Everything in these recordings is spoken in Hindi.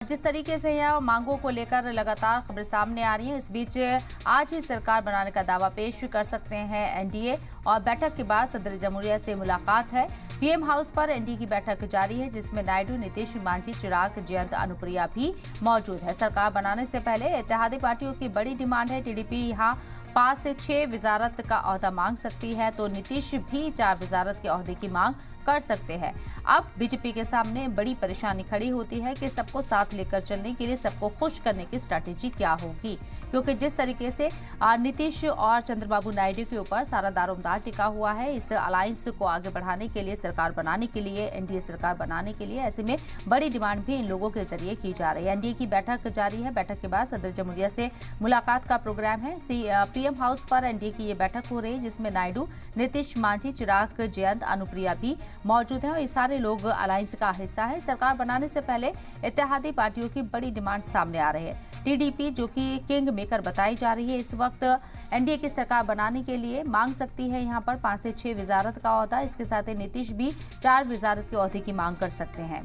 जिस तरीके से यह मांगों को लेकर लगातार खबरें सामने आ रही हैं, इस बीच आज ही सरकार बनाने का दावा पेश कर सकते हैं एनडीए। और बैठक के बाद सदर जमहूरिया से मुलाकात है। पीएम हाउस पर एनडीए की बैठक जारी है, जिसमें नायडू, नीतीश, मांझी, चिराग, जयंत, अनुप्रिया भी मौजूद है। सरकार बनाने से पहले इत्तेहादी पार्टियों की बड़ी डिमांड है। टीडीपी यहां 5 से 6 वजारत का ओहदा मांग सकती है, तो नीतीश भी 4 वजारत के ओहदे की मांग कर सकते हैं। अब बीजेपी के सामने बड़ी परेशानी खड़ी होती है कि सबको साथ लेकर चलने के लिए सबको खुश करने की स्ट्रैटेजी क्या होगी, क्योंकि जिस तरीके से नीतीश और चंद्रबाबू नायडू के ऊपर सारा दारोमदार टिका हुआ है, इस अलायंस को आगे बढ़ाने के लिए, सरकार बनाने के लिए, एनडीए सरकार बनाने के लिए, ऐसे में बड़ी डिमांड भी इन लोगों के जरिए की जा रही है। एनडीए की बैठक जारी है। बैठक के बाद सदर जमहूरिया से मुलाकात का प्रोग्राम है। पीएम हाउस पर एनडीए की ये बैठक हो रही है, जिसमें नायडू, नीतीश, मांझी, चिराग, जयंत, अनुप्रिया भी मौजूद है और ये सारे लोग अलायंस का हिस्सा है। सरकार बनाने से पहले इत्तेहादी पार्टियों की बड़ी डिमांड सामने आ रही है। टीडीपी, जो कि किंग मेकर बताई जा रही है, इस वक्त एनडीए की सरकार बनाने के लिए मांग सकती है यहां पर 5 से 6 वजारत का ओहदा। इसके साथ ही नीतीश भी 4 वजारत के ओहदे की मांग कर सकते हैं।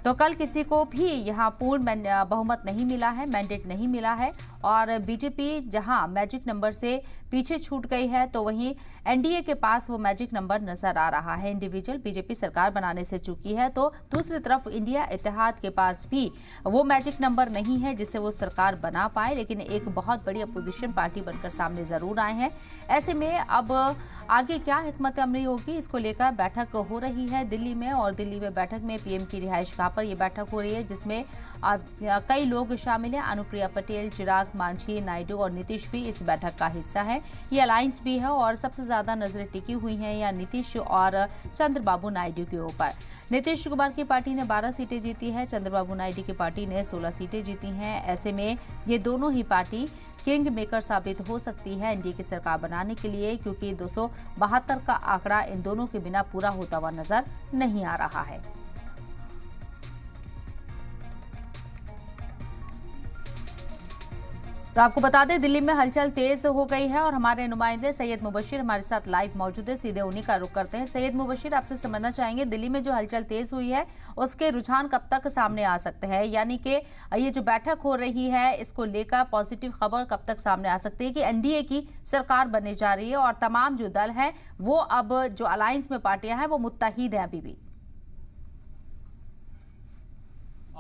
तो कल किसी को भी यहां पूर्ण बहुमत नहीं मिला है, मैंडेट नहीं मिला है और बीजेपी जहां मैजिक नंबर से पीछे छूट गई है, तो वहीं एनडीए के पास वो मैजिक नंबर नजर आ रहा है। इंडिविजुअल बीजेपी सरकार बनाने से चुकी है, तो दूसरी तरफ इंडिया इत्तेहाद के पास भी वो मैजिक नंबर नहीं है जिससे वो सरकार बना पाए, लेकिन एक बहुत बड़ी अपोजिशन पार्टी बनकर सामने जरूर आए हैं। ऐसे में अब आगे क्या हिकमत अमली होगी, इसको लेकर बैठक हो रही है दिल्ली में। और दिल्ली में बैठक में पीएम की रिहाइशगाह पर यह बैठक हो रही है, जिसमें कई लोग शामिल हैं। अनुप्रिया पटेल, चिराग, मांझी, नायडू और नीतीश भी इस बैठक का हिस्सा है। ये अलायंस भी है और सबसे ज्यादा नजरें टिकी हुई हैं या नीतीश और चंद्रबाबू नायडू के ऊपर। नीतीश कुमार की पार्टी ने 12 सीटें जीती है, चंद्रबाबू नायडू की पार्टी ने 16 सीटें जीती हैं। ऐसे में ये दोनों ही पार्टी किंग मेकर साबित हो सकती है एनडीए की सरकार बनाने के लिए, क्योंकि 272 का आंकड़ा इन दोनों के बिना पूरा होता हुआ नजर नहीं आ रहा है। तो आपको बता दें, दिल्ली में हलचल तेज हो गई है और हमारे नुमाइंदे सैयद मुबशिर हमारे साथ लाइव मौजूद है। सीधे उन्हीं का रुख करते हैं। सैयद मुबशिर, आपसे समझना चाहेंगे, दिल्ली में जो हलचल तेज हुई है उसके रुझान कब तक सामने आ सकते हैं, यानी कि ये जो बैठक हो रही है इसको लेकर पॉजिटिव खबर कब तक सामने आ सकती है कि एनडीए की सरकार बनने जा रही है और तमाम जो दल हैं वो अब जो अलायंस में पार्टियां हैं वो मुत्तहिद हैं अभी भी?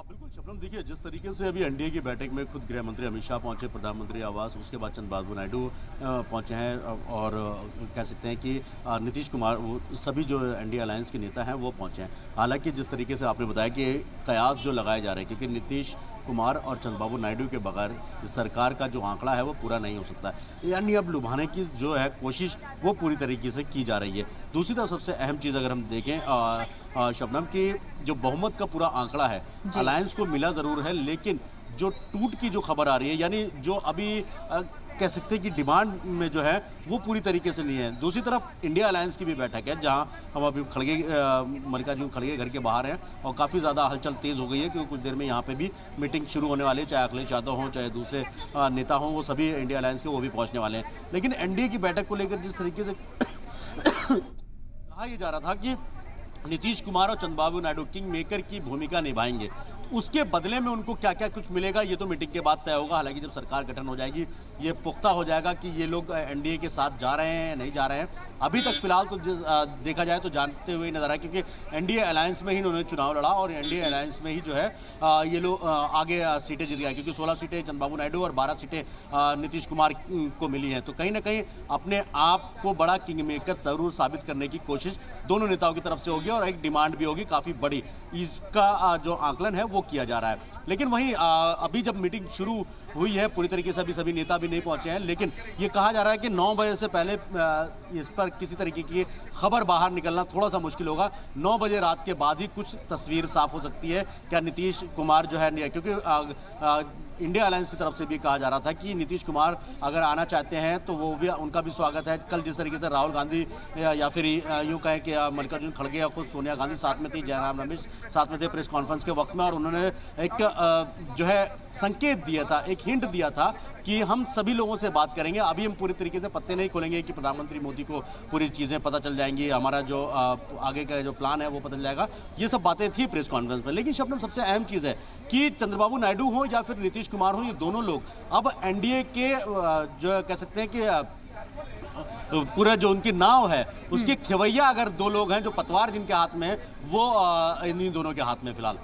बिल्कुल शबनम, देखिए जिस तरीके से अभी एनडीए की बैठक में खुद गृह मंत्री अमित शाह पहुंचे, प्रधानमंत्री आवास, उसके बाद चंद्रबाबू नायडू पहुंचे हैं और कह सकते हैं कि नीतीश कुमार, वो सभी जो एनडीए अलायंस के नेता हैं वो पहुंचे हैं। हालांकि जिस तरीके से आपने बताया कि कयास जो लगाए जा रहे हैं, क्योंकि नीतीश कुमार और चंद्रबाबू नायडू के बगैर सरकार का जो आंकड़ा है वो पूरा नहीं हो सकता, यानी अब लुभाने की जो है कोशिश वो पूरी तरीके से की जा रही है। दूसरी तरफ सबसे अहम चीज़ अगर हम देखें शबनम, की जो बहुमत का पूरा आंकड़ा है अलायंस को मिला ज़रूर है, लेकिन जो टूट की जो खबर आ रही है, यानी जो अभी कह सकते हैं कि डिमांड में जो है वो पूरी तरीके से नहीं है। दूसरी तरफ इंडिया अलायंस की भी बैठक है, जहां हम अभी मल्लिकार्जुन खड़गे घर के बाहर हैं और काफ़ी ज़्यादा हलचल तेज़ हो गई है, क्योंकि कुछ देर में यहाँ पे भी मीटिंग शुरू होने वाली है। चाहे अखिलेश यादव हों, चाहे दूसरे नेता हों, वो सभी इंडिया अलायंस के वो भी पहुँचने वाले हैं। लेकिन एनडीए की बैठक को लेकर जिस तरीके से कहा यह जा रहा था कि नीतीश कुमार और चंद्रबाबू नायडू किंग मेकर की भूमिका निभाएंगे, उसके बदले में उनको क्या क्या कुछ मिलेगा ये तो मीटिंग के बाद तय होगा। हालांकि जब सरकार गठन हो जाएगी ये पुख्ता हो जाएगा कि ये लोग एनडीए के साथ जा रहे हैं नहीं जा रहे हैं। अभी तक फिलहाल तो देखा जाए तो जानते हुए नजर आए, क्योंकि एनडीए अलायंस में ही इन्होंने चुनाव लड़ा और एनडीए अलायंस में ही जो है ये लोग आगे सीटें जीत गए, क्योंकि 16 सीटें चंद्रबाबू नायडू और 12 सीटें नीतीश कुमार को मिली हैं। तो कहीं ना कहीं अपने आप को बड़ा किंग मेकर जरूर साबित करने की कोशिश दोनों नेताओं की तरफ से होगी और एक डिमांड भी होगी काफ़ी बड़ी। इसका जो आकलन है वो किया जा रहा है। लेकिन वहीं अभी जब मीटिंग शुरू हुई है पूरी तरीके से अभी सभी नेता भी नहीं पहुंचे हैं, लेकिन ये कहा जा रहा है कि 9 बजे से पहले इस पर किसी तरीके की खबर बाहर निकलना थोड़ा सा मुश्किल होगा। 9 बजे रात के बाद ही कुछ तस्वीर साफ हो सकती है। क्या नीतीश कुमार जो है, क्योंकि इंडिया अलायंस की तरफ से भी कहा जा रहा था कि नीतीश कुमार अगर आना चाहते हैं तो वो भी, उनका भी स्वागत है। कल जिस तरीके से राहुल गांधी या फिर यूँ कहें कि मल्लिकार्जुन खड़गे या खुद सोनिया गांधी साथ में थी, जयराम रमेश साथ में थे प्रेस कॉन्फ्रेंस के वक्त में, और उन्होंने एक जो है संकेत दिया था, एक हिंट दिया था कि हम सभी लोगों से बात करेंगे। अभी हम पूरी तरीके से पत्ते नहीं खोलेंगे कि प्रधानमंत्री मोदी को पूरी चीज़ें पता चल जाएंगी, हमारा जो आगे का जो प्लान है वो पता चल जाएगा। ये सब बातें थी प्रेस कॉन्फ्रेंस में। लेकिन शबनम, सबसे अहम चीज़ है कि चंद्रबाबू नायडू हो या फिर नीतीश कुमार हो, ये दोनों लोग अब एनडीए के जो कह सकते हैं कि पूरा जो उनकी नाव है उसके खेवैया अगर दो लोग हैं, जो पतवार जिनके हाथ में है वो इन्हीं दोनों के हाथ में फिलहाल।